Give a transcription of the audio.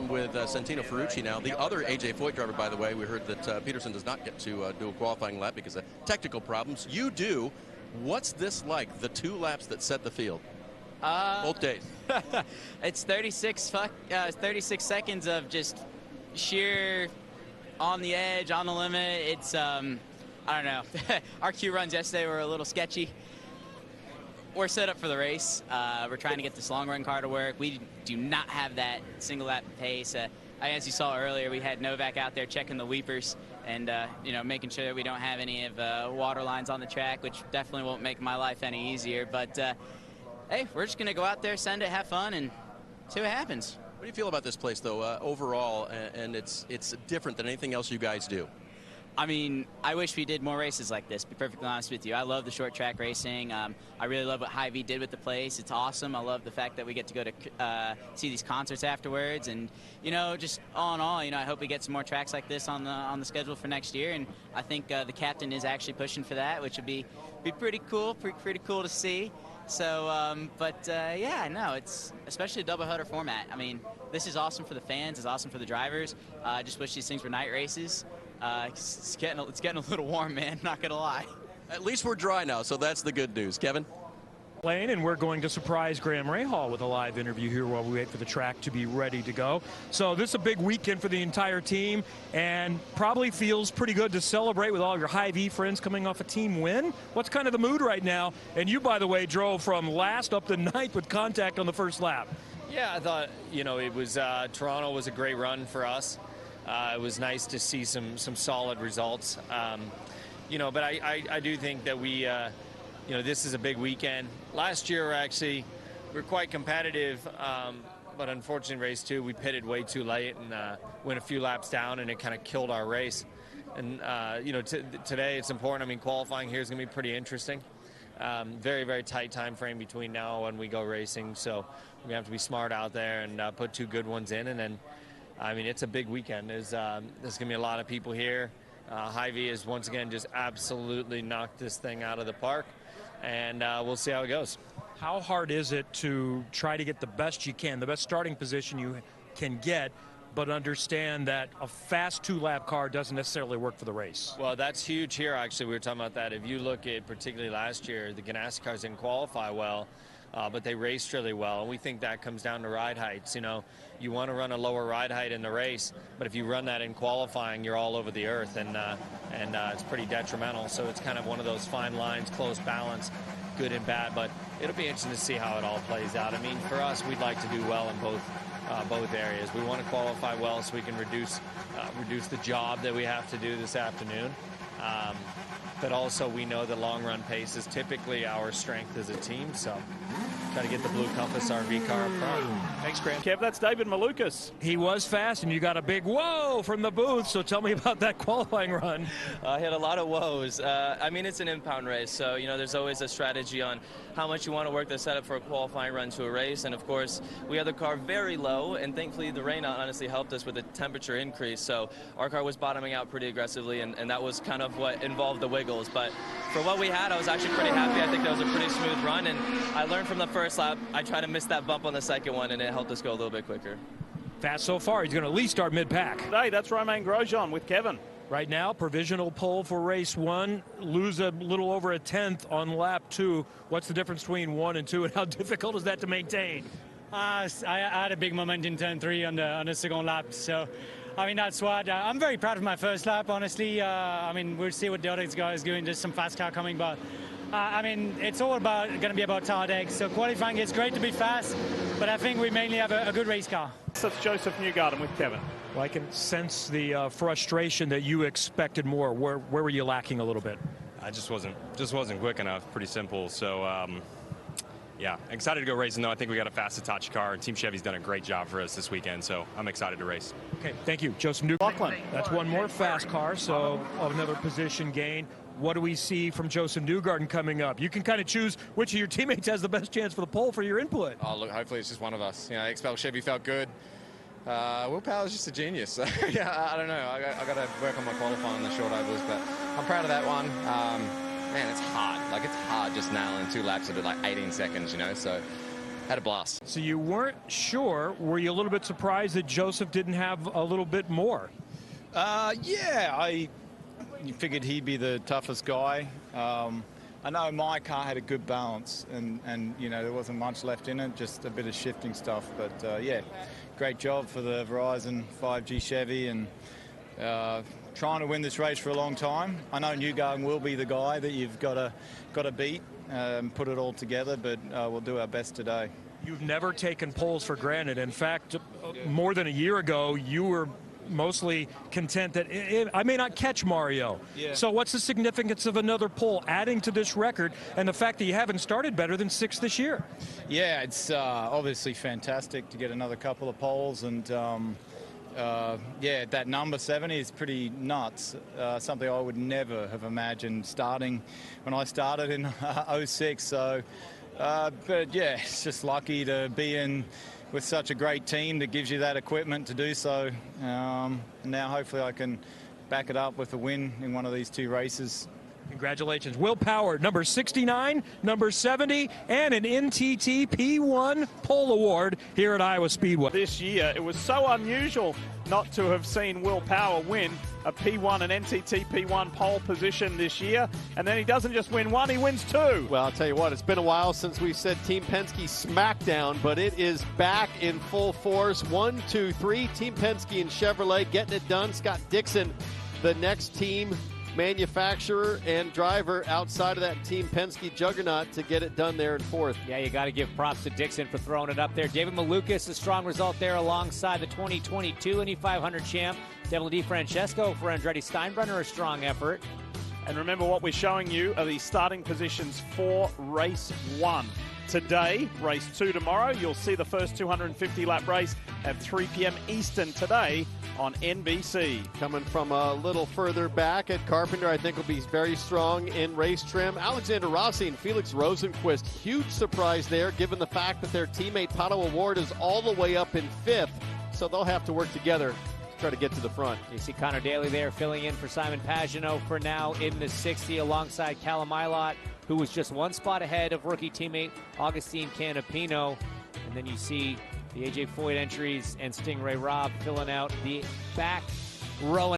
problem with Santino Ferrucci now. The other AJ Foyt driver, by the way, we heard that Peterson does not get to do a qualifying lap because of technical problems. You do. What's this like, the 2 laps that set the field? Both days. It's 36 seconds of just sheer on the edge, on the limit. It's, I don't know. Our Q runs yesterday were a little sketchy. We're set up for the race. We're trying to get this long run car to work. We do not have that single lap pace. As you saw earlier, we had Novak out there checking the weepers and you know, making sure that we don't have any of water lines on the track, which definitely won't make my life any easier. But hey, we're just gonna go out there, send it, have fun, and see what happens. What do you feel about this place, though, overall? And it's different than anything else you guys do. I mean, I wish we did more races like this, to be perfectly honest with you. I love the short track racing. I really love what Hy-Vee did with the place. It's awesome. I love the fact that we get to go to see these concerts afterwards. And, you know, just all in all, you know, I hope we get some more tracks like this on the schedule for next year. And I think the captain is actually pushing for that, which would be pretty cool, pretty cool to see. So, yeah, no, it's especially a double header format. I mean, this is awesome for the fans. It's awesome for the drivers. I just wish these things were night races. It's getting a little warm, man, not gonna lie. At least we're dry now, so that's the good news. Kevin? Lane, and we're going to surprise Graham Rahal with a live interview here while we wait for the track to be ready to go. So this is a big weekend for the entire team, and probably feels pretty good to celebrate with all your Hy-Vee friends coming off a team win. What's kind of the mood right now? And you, by the way, drove from last up to ninth with contact on the first lap. Yeah, I thought, you know, it was Toronto was a great run for us. It was nice to see some solid results, you know, but I do think that we, you know, this is a big weekend. Last year, we were quite competitive, but unfortunately, race 2, we pitted way too late and went a few laps down, and it kind of killed our race. And, you know, today it's important. I mean, qualifying here is going to be pretty interesting. Very, very tight time frame between now and when we go racing, so we have to be smart out there and put 2 good ones in, and then I mean, it's a big weekend. There's going to be a lot of people here. Hy-Vee has once again just absolutely knocked this thing out of the park, and we'll see how it goes. How hard is it to try to get the best you can, the best starting position you can get, but understand that a fast 2-lap car doesn't necessarily work for the race? Well, that's huge here, actually. We were talking about that. If you look at particularly last year, the Ganassi cars didn't qualify well. But they raced really well, and we think that comes down to ride heights. You know, you want to run a lower ride height in the race, but if you run that in qualifying, you're all over the earth, and it's pretty detrimental. So it's kind of one of those fine lines, close balance, good and bad. But it'll be interesting to see how it all plays out. I mean, for us, we'd like to do well in both areas. We want to qualify well so we can reduce the job that we have to do this afternoon. But also we know the long run pace is typically our strength as a team, so try to get the Blue Compass RV car up front. Thanks, Graham. Kev, that's David Malukas. He was fast, and you got a big whoa from the booth, so tell me about that qualifying run. I had a lot of woes. I mean, it's an impound race, so, you know, there's always a strategy on how much you want to work the setup for a qualifying run to a race, and of course, we had the car very low, and thankfully the rain honestly helped us with the temperature increase, so our car was bottoming out pretty aggressively, and that was kind of what involved the wiggles, but for what we had, I was actually pretty happy. I think that was a pretty smooth run, and I learned from the first lap. I tried to miss that bump on the second one, and it helped us go a little bit quicker. Fast so far. He's going to at least start mid-pack. Today, that's Romain Grosjean with Kevin. Right now, provisional pole for race 1. Lose a little over a tenth on lap 2. What's the difference between 1 and 2, and how difficult is that to maintain? I had a big moment in turn 3 on the second lap, so I mean, that's what I'm very proud of my first lap, honestly. I mean, we'll see what the other guys are doing. There's some fast car coming, but I mean, it's all going to be about hard eggs. So qualifying, it's great to be fast, but I think we mainly have a good race car. That's Joseph Newgarden with Kevin. Well, I can sense the frustration that you expected more. Where were you lacking a little bit? I just wasn't quick enough. Pretty simple. So yeah, excited to go racing though. I think we got a fast Hitachi car, and Team Chevy's done a great job for us this weekend, so I'm excited to race. Okay, thank you, Joseph Newgarden. That's one more fast car, so another position gain. What do we see from Joseph Newgarden coming up? You can kind of choose which of your teammates has the best chance for the pole for your input. Oh, look, hopefully it's just one of us. You know, Expel Chevy felt good. Will Power's just a genius. So, yeah, I don't know. I got to work on my qualifying on the short ovals, but I'm proud of that one. Man, it's hard. Like, it's hard just nailing 2 laps at like 18 seconds, you know. So, had a blast. So you weren't sure. Were you a little bit surprised that Joseph didn't have a little bit more? Yeah, I figured he'd be the toughest guy. I know my car had a good balance, and you know, there wasn't much left in it, just a bit of shifting stuff. But yeah, great job for the Verizon 5G Chevy, and trying to win this race for a long time. I know Newgarden will be the guy that you've got to beat, put it all together, but we'll do our best today. You've never taken poles for granted. In fact, more than a year ago, you were mostly content that I may not catch Mario. Yeah. So what's the significance of another pole adding to this record, and the fact that you haven't started better than 6th this year? Yeah, it's obviously fantastic to get another couple of poles, and yeah, that number 70 is pretty nuts. Something I would never have imagined starting when I started in 06. So, but yeah, it's just lucky to be in with such a great team that gives you that equipment to do so. Now hopefully I can back it up with a win in one of these 2 races. Congratulations. Will Power, number 69, number 70, and an NTT P1 pole award here at Iowa Speedway. This year, it was so unusual not to have seen Will Power win a P1 and NTT P1 pole position this year. And then he doesn't just win one, he wins 2. Well, I'll tell you what, it's been a while since we said Team Penske Smackdown, but it is back in full force. 1, 2, 3, Team Penske and Chevrolet getting it done. Scott Dixon, the next team manufacturer and driver outside of that Team Penske juggernaut to get it done there in 4th. Yeah, you got to give props to Dixon for throwing it up there. David Malukas, a strong result there alongside the 2022 Indy 500 champ. Devlin DiFrancesco for Andretti Steinbrenner, a strong effort. And remember, what we're showing you are the starting positions for race 1. Today, race 2 tomorrow. You'll see the first 250-lap race at 3 p.m. Eastern today on NBC. Coming from a little further back at Carpenter, I think will be very strong in race trim. Alexander Rossi and Felix Rosenquist, huge surprise there, given the fact that their teammate Pato O'Ward is all the way up in 5th, so they'll have to work together to try to get to the front. You see Connor Daly there filling in for Simon Pagenaud for now in the 60 alongside Callum Ilott, who was just 1 spot ahead of rookie teammate Augustine Canapino. And then you see the AJ Foyt entries and Stingray Robb filling out the back row.